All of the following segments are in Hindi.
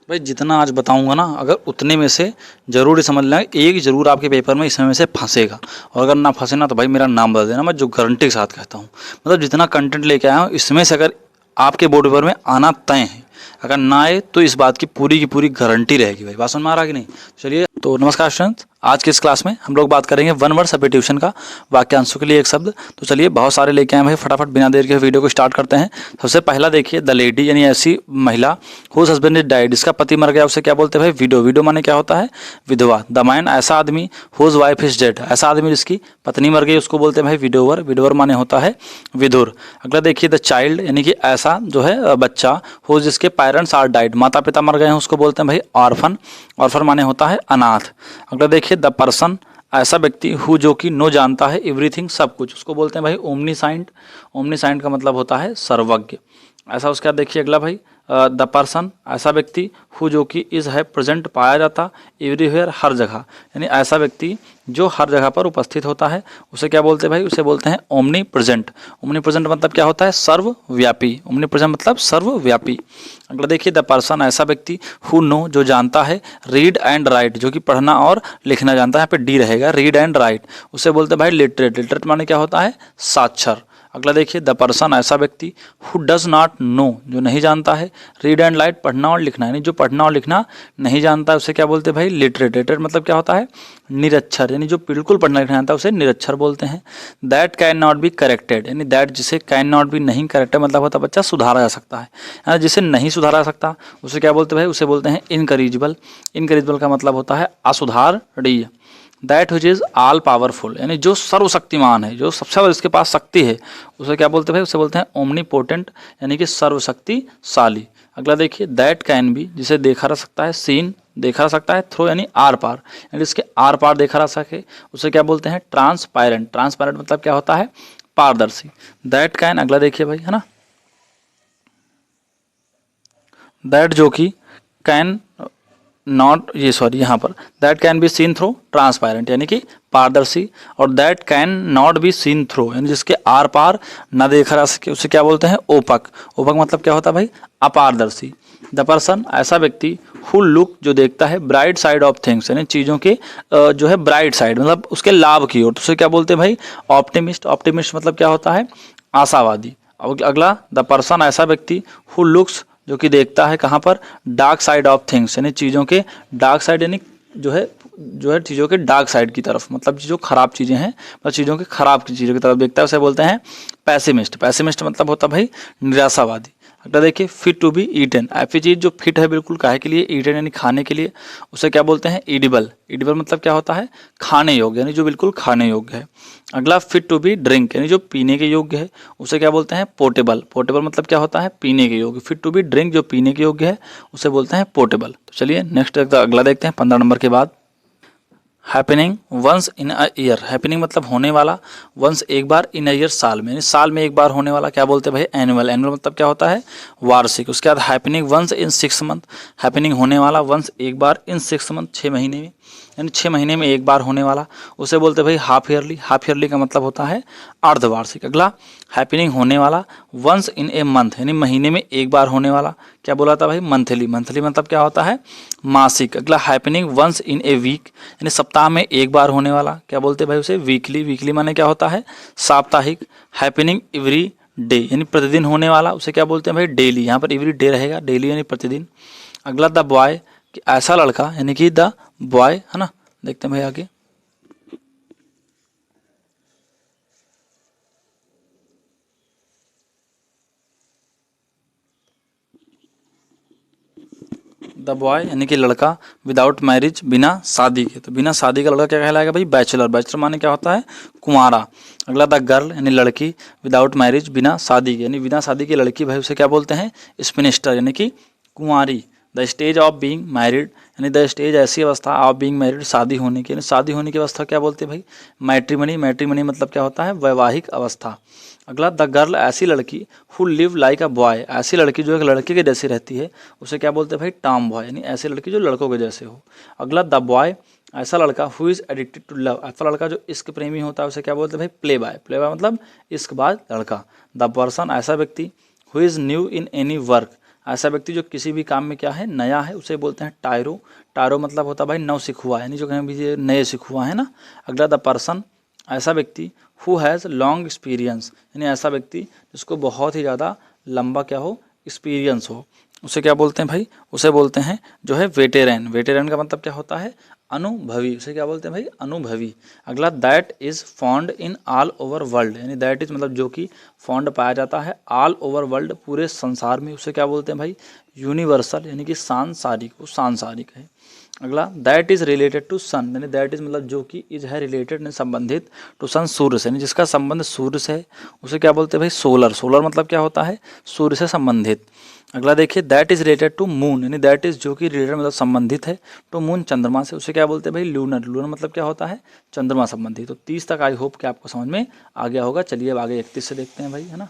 भाई जितना आज बताऊंगा ना, अगर उतने में से जरूर ही समझ लें, एक जरूर आपके पेपर में इसमें से फंसेगा। और अगर ना फंसे ना तो भाई मेरा नाम बता देना, मैं जो गारंटी के साथ कहता हूँ। मतलब जितना कंटेंट लेके आया हूँ इसमें से अगर आपके बोर्ड पेपर में आना तय है, अगर ना आए तो इस बात की पूरी गारंटी रहेगी। भाई बात समझ में आ रहा कि नहीं? चलिए, तो नमस्कार स्टूडेंट्स, आज की इस क्लास में हम लोग बात करेंगे वन वर्ड सब्स्टिट्यूशन का, वाक्यांशों के लिए एक शब्द। तो चलिए, बहुत सारे लेके आए भाई, फटाफट बिना देर के वीडियो को स्टार्ट करते हैं। सबसे पहला देखिए, द लेडी यानी ऐसी महिला हुज हस्बैंड इज डाइड, जिसका पति मर गया उसे क्या बोलते हैं भाई? विडो। विडो माने क्या होता है? विधवा। द मैन ऐसा आदमी हुज वाइफ इज डेड, ऐसा आदमी जिसकी पत्नी मर गई उसको बोलते हैं भाई विडोवर। विडोवर माने होता है विधुर। अगला देखिए, द चाइल्ड यानी कि ऐसा जो है बच्चा, हुज जिसके पेरेंट्स आर डाइड, माता पिता मर गए हैं उसको बोलते हैं भाई ऑर्फन। ऑर्फन माने होता है अनाथ। अगला देखिए, द पर्सन ऐसा व्यक्ति हु जो कि नो जानता है एवरीथिंग सब कुछ, उसको बोलते हैं भाई ओमनीसाइंट। ओमनीसाइंट का मतलब होता है सर्वज्ञ। ऐसा उसके बाद देखिए अगला भाई, द पर्सन ऐसा व्यक्ति हु जो कि इज है प्रेजेंट पाया जाता एवरीवेयर हर जगह, यानी ऐसा व्यक्ति जो हर जगह पर उपस्थित होता है उसे क्या बोलते हैं भाई? उसे बोलते हैं ओमनी प्रेजेंट। ओमनी प्रेजेंट मतलब क्या होता है? सर्वव्यापी। ओमनी प्रेजेंट मतलब सर्वव्यापी। अगला देखिए, द पर्सन ऐसा व्यक्ति हु नो जो जानता है रीड एंड राइट, जो कि पढ़ना और लिखना जानता है, यहाँ पे डी रहेगा, रीड एंड राइट, उसे बोलते हैं भाई लिटरेट। लिटरेट माने क्या होता है? साक्षर। अगला देखिए, द पर्सन ऐसा व्यक्ति हु डज नॉट नो जो नहीं जानता है रीड एंड राइट, पढ़ना और लिखना, यानी जो पढ़ना और लिखना नहीं जानता है उसे क्या बोलते हैं भाई? लिटरेट। लिटरेट मतलब क्या होता है? निरक्षर, यानी जो बिल्कुल पढ़ना लिखना जानता है उसे निरक्षर बोलते हैं। That can not be corrected, यानी दैट जिसे कैन नॉट बी नहीं करेक्टेड मतलब होता है बच्चा सुधारा जा सकता है, यानी जिसे नहीं सुधारा जा सकता उसे क्या बोलते हैं भाई? उसे बोलते हैं इनकरेजिबल। इनकरेजिबल का मतलब होता है असुधारणीय। That which is all powerful, यानी जो सर्वशक्तिमान है, जो सबसे ज्यादा जिसके पास शक्ति है उसे क्या बोलते हैं भाई? उसे बोलते हैं ओमनीपोटेंट, यानी कि सर्वशक्तिशाली। अगला देखिए, दैट कैन बी जिसे देखा जा सकता है, सीन देखा जा सकता है, थ्रो यानी आर पार, यानी जिसके आर पार देखा जा सके उसे क्या बोलते हैं? ट्रांसपेरेंट। ट्रांसपेरेंट मतलब क्या होता है? पारदर्शी। दैट कैन, अगला देखिए भाई, है ना, दैट जो कि कैन नॉट, ये सॉरी यहाँ पर that can be seen through transparent, यानी कि पारदर्शी। और that can not be seen through, यानी जिसके आर पार न देखा जा सके उसे क्या बोलते हैं? ओपक। ओपक मतलब क्या होता है भाई? अपारदर्शी। द पर्सन ऐसा व्यक्ति हु लुक जो देखता है ब्राइट साइड ऑफ थिंग्स, यानी चीज़ों के जो है ब्राइट साइड मतलब उसके लाभ की ओर, तो उसे क्या बोलते हैं भाई? ऑप्टिमिस्ट। ऑप्टिमिस्ट मतलब क्या होता है? आशावादी। अगला, द पर्सन ऐसा व्यक्ति हु लुक्स जो कि देखता है कहाँ पर? डार्क साइड ऑफ थिंग्स, यानी चीज़ों के डार्क साइड, यानी जो है चीज़ों के डार्क साइड की तरफ, मतलब जो खराब चीज़ें हैं मतलब चीज़ों के खराब की चीज़ों की तरफ देखता है उसे बोलते हैं पैसिमिस्ट। पैसिमिस्ट मतलब होता है भाई निराशावादी। अगला देखिए, फिट टू बी ईटन, ऐसी चीज़ जो फिट है बिल्कुल काहे के लिए? ईटन यानी खाने के लिए, उसे क्या बोलते हैं? ईडिबल। ईडिबल मतलब क्या होता है? खाने योग्य, यानी जो बिल्कुल खाने योग्य है। अगला, फिट टू बी ड्रिंक, यानी जो पीने के योग्य है उसे क्या बोलते हैं? पोर्टेबल। पोर्टेबल मतलब क्या होता है? पीने के योग्य। फिट टू बी ड्रिंक जो पीने के योग्य है उसे बोलते हैं पोर्टेबल। तो चलिए नेक्स्ट अगला देखते हैं 15 नंबर के बाद। Happening once in a year. Happening मतलब होने वाला, वंस एक बार, इन अ ईयर साल में, यानी साल में एक बार होने वाला क्या बोलते हैं भाई? एनुअल। एनुअल मतलब क्या होता है? वार्षिक। उसके बाद happening once in 6 month. Happening होने वाला वंस एक बार, इन 6 मंथ 6 महीने में, यानी 6 महीने में एक बार होने वाला उसे बोलते हैं भाई हाफ ईयरली। हाफ ईयरली का मतलब होता है अर्धवार्षिक। अगला, हैपनिंग होने वाला वंस इन ए मंथ, यानी महीने में एक बार होने वाला क्या बोला था भाई? मंथली। मंथली मतलब क्या होता है? मासिक। अगला, happening once in a week, यानी सप्ताह में एक बार होने वाला क्या बोलते हैं भाई? उसे वीकली। वीकली माने क्या होता है? साप्ताहिक। हैपनिंग एवरी डे, यानी प्रतिदिन होने वाला उसे क्या बोलते हैं भाई? डेली। यहाँ पर एवरी डे रहेगा, डेली यानी प्रतिदिन। अगला, द बॉय कि ऐसा लड़का, यानी कि द बॉय, है ना, देखते हैं भाई आगे। द बॉय यानी कि लड़का, विदाउट मैरिज बिना शादी के, तो बिना शादी का लड़का क्या कहलाएगा भाई? बैचलर। बैचलर माने क्या होता है? कुंवारा। अगला, द गर्ल यानी लड़की, विदाउट मैरिज बिना शादी के, यानी बिना शादी की लड़की भाई उसे क्या बोलते हैं? स्पिनिस्टर, यानी कि कुंवारी। The stage of being married, यानी द स्टेज ऐसी अवस्था ऑफ बीइंग मैरिड, शादी होने की, यानी शादी होने की अवस्था क्या बोलते हैं भाई? मैट्रिमनी। मैट्रिमनी मतलब क्या होता है? वैवाहिक अवस्था। अगला, द गर्ल ऐसी लड़की who live like a boy, ऐसी लड़की जो एक लड़के के जैसी रहती है उसे क्या बोलते हैं भाई? टॉम बॉय, यानी ऐसी लड़की जो लड़कों के जैसे हो। अगला, द बॉय ऐसा लड़का who is addicted to love, ऐसा लड़का जो इश्क प्रेमी होता है उसे क्या बोलते हैं भाई? Play boy. प्ले बॉय मतलब इश्कबाज लड़का। द पर्सन ऐसा व्यक्ति who is new in any work, ऐसा व्यक्ति जो किसी भी काम में क्या है, नया है, उसे बोलते हैं टायरो। टायरो मतलब होता है भाई नव सिखुआ, यानी जो कहें भी ये नए सिखुआ है ना। अगला द पर्सन, ऐसा व्यक्ति हु हैज़ लॉन्ग एक्सपीरियंस, यानी ऐसा व्यक्ति जिसको बहुत ही ज़्यादा लंबा क्या हो, एक्सपीरियंस हो, उसे क्या बोलते हैं भाई, उसे बोलते हैं जो है वेटेरन। वेटेरन का मतलब क्या होता है, अनुभवी, उसे क्या बोलते हैं भाई, अनुभवी। अगला that is found in all over world, यानी दैट इज़ मतलब जो कि फाउंड पाया जाता है ऑल ओवर वर्ल्ड, पूरे संसार में, उसे क्या बोलते हैं भाई, यूनिवर्सल, यानी कि सांसारिक, वो सांसारिक है। अगला दैट इज़ रिलेटेड टू सन, यानी दैट इज़ मतलब जो कि इज है रिलेटेड यानी संबंधित, टू सन सूर्य से, यानी जिसका संबंध सूर्य से है, उसे क्या बोलते हैं भाई, सोलर। सोलर मतलब क्या होता है, सूर्य से संबंधित। अगला देखिए that is related to moon, यानी दैट इज़ जो कि रिलेटेड मतलब संबंधित है टू मून, चंद्रमा से, उसे क्या बोलते हैं भाई, लूनर। लूनर मतलब क्या होता है, चंद्रमा संबंधी। तो 30 तक आई होप कि आपको समझ में आ गया होगा। चलिए अब आगे 31 से देखते हैं भाई, है ना।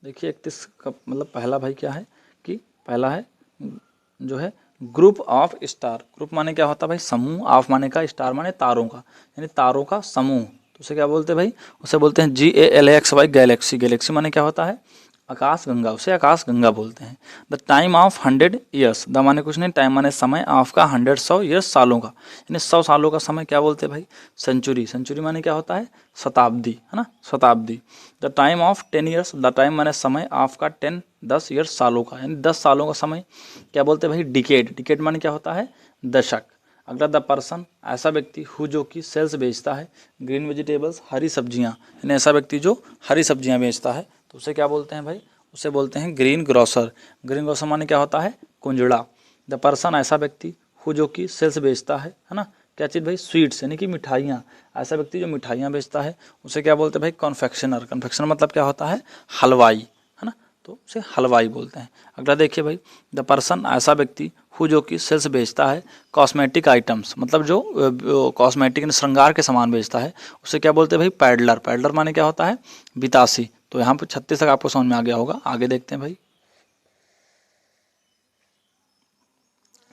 देखिए 31 का मतलब पहला भाई क्या है कि पहला है जो है ग्रुप ऑफ स्टार। ग्रुप माने क्या होता है भाई, समूह। ऑफ माने का, स्टार माने तारों का, यानी तारों का समूह। तो उसे क्या बोलते हैं भाई, उसे बोलते हैं GALAXY, गैलेक्सी। गैलेक्सी माने क्या होता है, आकाश गंगा, उसे आकाश गंगा बोलते हैं। The time of 100 years, the माने कुछ नहीं, टाइम माने समय, ऑफ का 100 100 ईयर्स सालों का, यानी 100 सालों का समय क्या बोलते हैं भाई, सेंचुरी। सेंचुरी माने क्या होता है, शताब्दी, है ना, शताब्दी। The time of 10 years, the time माने समय, ऑफ का 10 10 ईयर्स सालों का, यानी 10 सालों का समय क्या बोलते हैं भाई, डिकेड। डिकेड माने क्या होता है, दशक। अगला द पर्सन, ऐसा व्यक्ति हु जो कि सेल्स बेचता है ग्रीन वेजिटेबल्स, हरी सब्जियां, यानी ऐसा व्यक्ति जो हरी सब्जियां बेचता है, तो उसे क्या बोलते हैं भाई, उसे बोलते हैं ग्रीन ग्रोसर। ग्रीन ग्रोसर माने क्या होता है, कुंजड़ा। द पर्सन, ऐसा व्यक्ति हु जो कि सेल्स बेचता है ना, क्या चीज़ भाई, स्वीट्स, यानी कि मिठाइयाँ। ऐसा व्यक्ति जो मिठाइयाँ बेचता है उसे क्या बोलते हैं भाई, कॉन्फेक्शनर। कन्फेक्शनर मतलब क्या होता है, हलवाई, है ना, तो उसे हलवाई बोलते हैं। अगला देखिए भाई, द पर्सन, ऐसा व्यक्ति हु जो कि सेल्स बेचता है कॉस्मेटिक आइटम्स, मतलब जो कॉस्मेटिक श्रृंगार के सामान बेचता है, उसे क्या बोलते हैं भाई, पैडलर। पैडलर माने क्या होता है, बितासी। तो यहाँ पर 36 तक आपको समझ में आ गया होगा। आगे देखते हैं भाई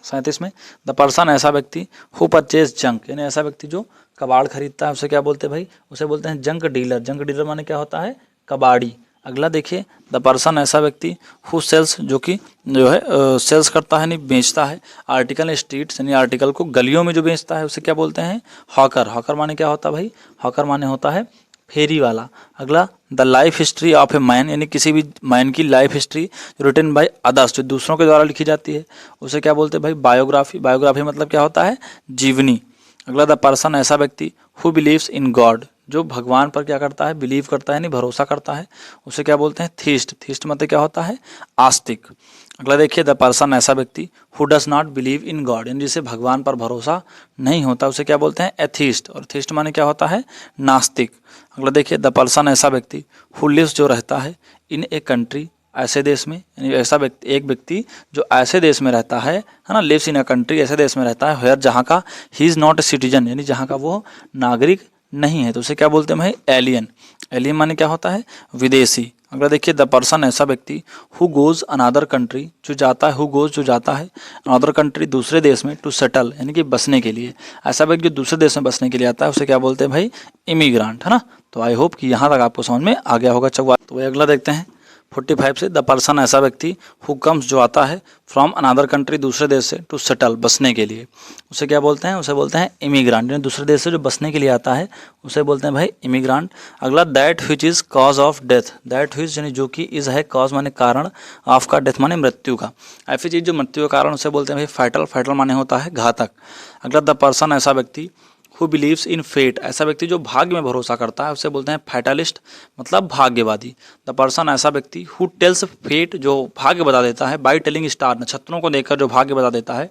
37 में, द पर्सन, ऐसा व्यक्ति हु परचेज जंक, यानी ऐसा व्यक्ति जो कबाड़ खरीदता है, उसे क्या बोलते हैं भाई, उसे बोलते हैं जंक डीलर। जंक डीलर माने क्या होता है, कबाड़ी। अगला देखिए, द पर्सन, ऐसा व्यक्ति हु सेल्स, जो कि जो है सेल्स करता है, नहीं बेचता है, आर्टिकल स्ट्रीट्स, यानी आर्टिकल को गलियों में जो बेचता है उसे क्या बोलते हैं, हॉकर। हॉकर माने क्या होता है भाई, हॉकर माने होता है फेरी वाला। अगला the life history of a man, यानी किसी भी मैन की life history written by others, जो दूसरों के द्वारा लिखी जाती है, उसे क्या बोलते हैं भाई, बायोग्राफी। बायोग्राफी मतलब क्या होता है, जीवनी। अगला द पर्सन, ऐसा व्यक्ति हु बिलीव्स इन गॉड, जो भगवान पर क्या करता है, बिलीव करता है, नहीं भरोसा करता है, उसे क्या बोलते हैं, थीस्ट। थीस्ट मतलब क्या होता है, आस्तिक। अगला देखिए, द पर्सन, ऐसा व्यक्ति who does not believe in God, यानी जिसे भगवान पर भरोसा नहीं होता, उसे क्या बोलते हैं, एथीस्ट। और थीस्ट माने क्या होता है, नास्तिक। अगला देखिए, द पर्सन, ऐसा व्यक्ति हु लिव्स, जो रहता है इन ए कंट्री, ऐसे देश में, यानी ऐसा व्यक्ति, एक व्यक्ति जो ऐसे देश में रहता है ना, लिव्स इन अ कंट्री, ऐसे देश में रहता है, वेयर, जहाँ का he is not a citizen, यानी जहाँ का वो नागरिक नहीं है, तो उसे क्या बोलते हैं भाई, एलियन। एलियन माने क्या होता है, विदेशी। अगला देखिए, द पर्सन, ऐसा व्यक्ति हु गोज़ अनदर कंट्री, जो जाता है, हु गोज़ जो जाता है अनदर कंट्री, दूसरे देश में, टू सेटल, यानी कि बसने के लिए। ऐसा व्यक्ति जो दूसरे देश में बसने के लिए आता है उसे क्या बोलते हैं भाई, इमिग्रांट, है ना। तो आई होप कि यहाँ तक आपको समझ में आ गया होगा। चौवा तो वही अगला देखते हैं 45 से, द पर्सन, ऐसा व्यक्ति हु कम्स, जो आता है फ्रॉम अनदर कंट्री, दूसरे देश से, टू सेटल, बसने के लिए, उसे क्या बोलते हैं, उसे बोलते हैं इमिग्रांट। यानी दूसरे देश से जो बसने के लिए आता है उसे बोलते हैं भाई इमिग्रांट। अगला that which is cause of death. That which यानी जो कि इज़ है, कॉज माने कारण, ऑफ का, डेथ माने मृत्यु का। ऐसी चीज़ जो मृत्यु का कारण, उसे बोलते हैं भाई फैटल। फैटल माने होता है घातक। अगला द पर्सन, ऐसा व्यक्ति हु बिलीव्स इन फेट, ऐसा व्यक्ति जो भाग्य में भरोसा करता है उसे बोलते हैं फैटलिस्ट, मतलब भाग्यवादी। द पर्सन, ऐसा व्यक्ति हु टेल्स फेट, जो भाग्य बता देता है, बाई टेलिंग स्टार, नक्षत्रों को देखकर जो भाग्य बता देता है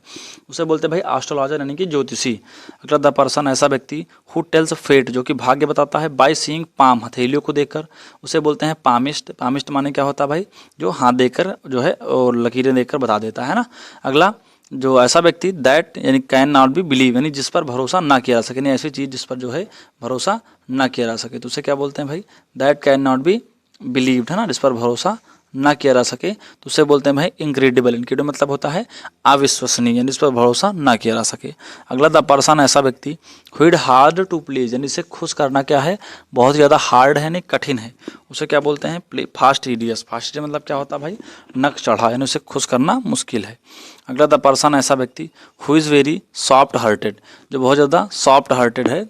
उसे बोलते हैं भाई एस्ट्रोलॉजर, यानी कि ज्योतिषी। अगला द पर्सन, ऐसा व्यक्ति हु टेल्स फेट, जो कि भाग्य बताता है, बाई सीइंग पाम, हथेलियों को देखकर, उसे बोलते हैं पामिस्ट। पामिस्ट माने क्या होता है भाई, जो हाथ देखकर जो है और लकीरें देखकर बता देता है ना। अगला जो ऐसा व्यक्ति दैट यानी कैन नॉट बी बिलीव, यानी जिस पर भरोसा ना किया जा सके, यानी ऐसी चीज़ जिस पर जो है भरोसा ना किया जा सके, तो उसे क्या बोलते हैं भाई, that can not B believed, है ना, जिस पर भरोसा ना किया जा सके तो उसे बोलते हैं भाई इनक्रेडिबल। इनक्रेडिबल मतलब होता है अविश्वसनीय, यानी इस पर भरोसा ना किया जा सके। अगला द पर्सन ऐसा व्यक्ति हुड हार्ड टू प्लीज, यानी इसे खुश करना क्या है, बहुत ज़्यादा हार्ड है, यानी कठिन है, उसे क्या बोलते हैं फास्ट ईडियस। फास्ट मतलब क्या होता है भाई, नक चढ़ा, यानी उसे खुश करना मुश्किल है। अगला द पर्सन ऐसा व्यक्ति who is very soft hearted, जो बहुत ज़्यादा सॉफ्ट हार्टेड है,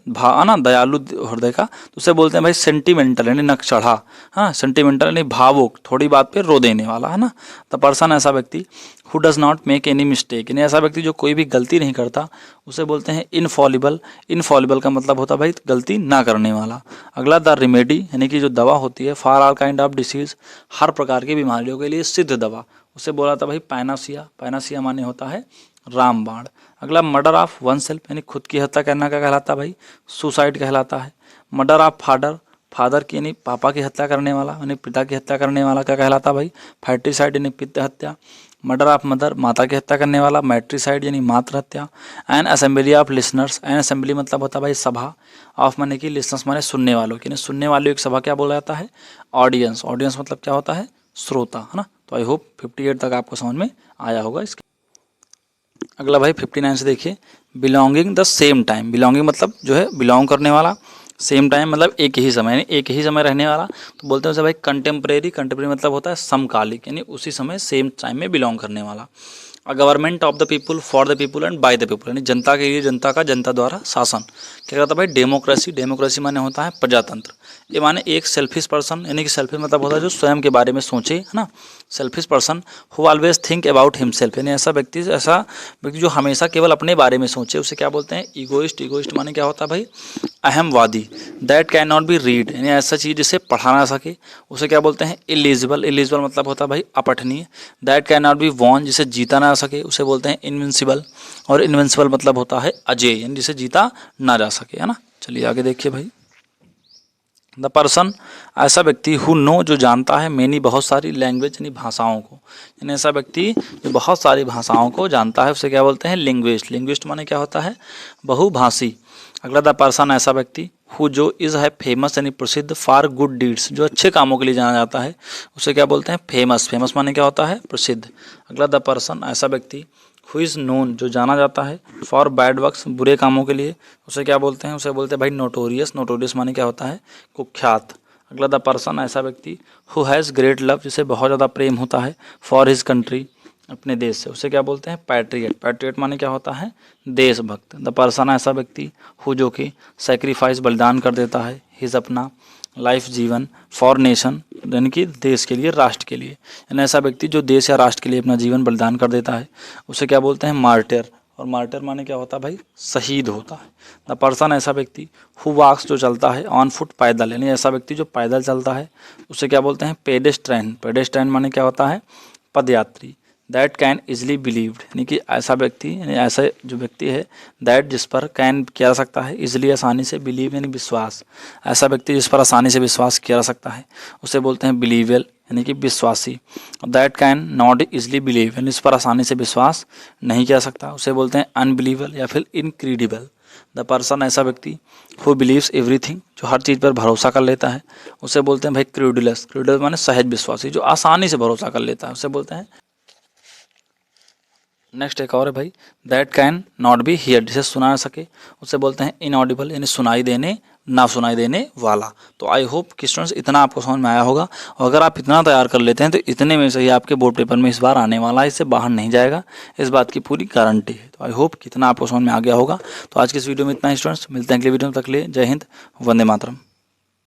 ना दयालु हृदय का, तो उसे बोलते हैं भाई सेंटिमेंटल, यानी नक चढ़ा। हाँ, सेंटिमेंटल यानी भावुक, थोड़ी बात पे रो देने वाला, है ना। द पर्सन ऐसा व्यक्ति who does not make any mistake, यानी ऐसा व्यक्ति जो कोई भी गलती नहीं करता, उसे बोलते हैं इनफॉलिबल। इनफॉलिबल का मतलब होता है भाई गलती ना करने वाला। अगला द रेमेडी, यानी कि जो दवा होती है for all kind of disease, हर प्रकार की बीमारियों के लिए सिद्ध दवा, उसे बोला था भाई पैनासिया। पैनासिया माने होता है रामबाण। अगला मर्डर ऑफ वन सेल्फ, यानी खुद की हत्या करना क्या कहलाता है भाई, सुसाइड कहलाता है। मर्डर ऑफ फादर, फादर की यानी पापा की हत्या करने वाला, यानी पिता की हत्या करने वाला क्या कहलाता है भाई, फैट्रीसाइड यानी पितृ हत्या। मर्डर ऑफ मदर, माता की हत्या करने वाला, मैट्रीसाइड यानी मातृ हत्या। N assembly of listeners, N assembly मतलब होता है भाई सभा, ऑफ माने कि लिसनर्स माने सुनने वालों की, सुनने वालों की सभा क्या बोला जाता है, ऑडियंस। ऑडियंस मतलब क्या होता है, श्रोता, है ना। तो आई होप 58 तक आपको समझ में आया होगा। इसके अगला भाई 59 से देखिए, belonging the same time. Belonging मतलब जो है बिलोंग करने वाला, सेम टाइम मतलब एक ही समय, यानी एक ही समय रहने वाला, तो बोलते हैं उसे भाई कंटेम्प्रेरी। कंटेम्प्रेरी मतलब होता है समकालिक, यानी उसी समय सेम टाइम में बिलोंग करने वाला। A government of the people, for the people and by the people, यानी जनता के लिए, जनता का, जनता द्वारा शासन। क्या कहता है भाई, डेमोक्रेसी। डेमोक्रेसी माने होता है प्रजातंत्र। ये माने एक सेल्फिश पर्सन, यानी कि सेल्फिश मतलब होता है जो स्वयं के बारे में सोचे, है ना। Selfish person who always think about himself, यानी ऐसा व्यक्ति जो हमेशा केवल अपने बारे में सोचे, उसे क्या बोलते हैं, ईगोइस्ट। ईगोइस्ट माने क्या होता है भाई, अहमवादी। That can not be read, यानी ऐसा चीज़ जिसे पढ़ा ना सके, उसे क्या बोलते हैं, इलिजिबल। इलिजिबल मतलब होता है भाई अपठनीय। That can not be won, जिसे जीता ना सके, उसे बोलते हैं इनविंसिबल। और इनविंसिबल मतलब होता है अजय, यानी जिसे जीता ना जा सके, है ना। चलिए आगे देखिए भाई, द पर्सन ऐसा व्यक्ति हु नो, जो जानता है, मैनी बहुत सारी, लैंग्वेज यानी भाषाओं को, यानी ऐसा व्यक्ति जो बहुत सारी भाषाओं को जानता है, उसे क्या बोलते हैं, लिंग्विस्ट। लिंग्विस्ट माने क्या होता है, बहुभाषी। अगला द पर्सन ऐसा व्यक्ति हु जो इज़ है फेमस, यानी प्रसिद्ध, फॉर गुड डीड्स, जो अच्छे कामों के लिए जाना जाता है, उसे क्या बोलते हैं, फेमस। फेमस माने क्या होता है, प्रसिद्ध। अगला द पर्सन ऐसा व्यक्ति हु इज़ नोन, जो जाना जाता है, फॉर बैड वर्क्स, बुरे कामों के लिए, उसे क्या बोलते हैं, उसे बोलते हैं भाई नोटोरियस। नोटोरियस माने क्या होता है, कुख्यात। अगला द पर्सन ऐसा व्यक्ति हु हैज़ ग्रेट लव, जिसे बहुत ज़्यादा प्रेम होता है, फॉर हिज कंट्री, अपने देश से, उसे क्या बोलते हैं, पैट्रियट। पैट्रियट माने क्या होता है, देशभक्त। द पर्सन ऐसा व्यक्ति हु जो कि सेक्रीफाइस, बलिदान कर देता है, हिज अपना, लाइफ जीवन, फॉर नेशन, यानी कि देश के लिए, राष्ट्र के लिए, यानी ऐसा व्यक्ति जो देश या राष्ट्र के लिए अपना जीवन बलिदान कर देता है, उसे क्या बोलते हैं, मार्टिर। और मार्टिर माने क्या होता है भाई, शहीद होता है। द पर्सन ऐसा व्यक्ति हु वॉक्स, जो चलता है, ऑन फुट, पैदल, यानी ऐसा व्यक्ति जो पैदल चलता है, उसे क्या बोलते हैं, पेडेस्ट्रेन। पेडेस्ट्रेन माने क्या होता है, पदयात्री। दैट कैन इजली बिलीव्ड, यानी कि ऐसा व्यक्ति, यानी ऐसा जो व्यक्ति है, दैट जिस पर कैन किया जा सकता है, इजली आसानी से, बिलीव यानी विश्वास, ऐसा व्यक्ति जिस पर आसानी से विश्वास किया जा सकता है, उसे बोलते हैं बिलीवेल, यानी कि विश्वासी। That can not easily believe, यानी इस पर आसानी से विश्वास नहीं किया सकता, उसे बोलते हैं अनबिलीवेबल या फिर इनक्रेडिबल। द पर्सन ऐसा व्यक्ति हु बिलीव्स एवरीथिंग, जो हर चीज़ पर भरोसा कर लेता है, उसे बोलते हैं भाई क्रेडुलस। क्रेडुलस माने सहज विश्वासी, जो आसानी से भरोसा कर लेता है, उसे बोलते हैं। नेक्स्ट एक और है भाई, that can not be here, जिसे सुना ना सके, उसे बोलते हैं इनऑडिबल, यानी सुनाई देने, ना सुनाई देने वाला। तो आई होप कि स्टूडेंट्स इतना आपको समझ में आया होगा, और अगर आप इतना तैयार कर लेते हैं तो इतने में से ही आपके बोर्ड पेपर में इस बार आने वाला है, इससे बाहर नहीं जाएगा, इस बात की पूरी गारंटी है। तो आई होप कि इतना आपको समझ में आ गया होगा। तो आज की इस वीडियो में इतना ही स्टूडेंट्स, मिलते हैं अगले वीडियो में, तक लिए जय हिंद, वंदे मातरम।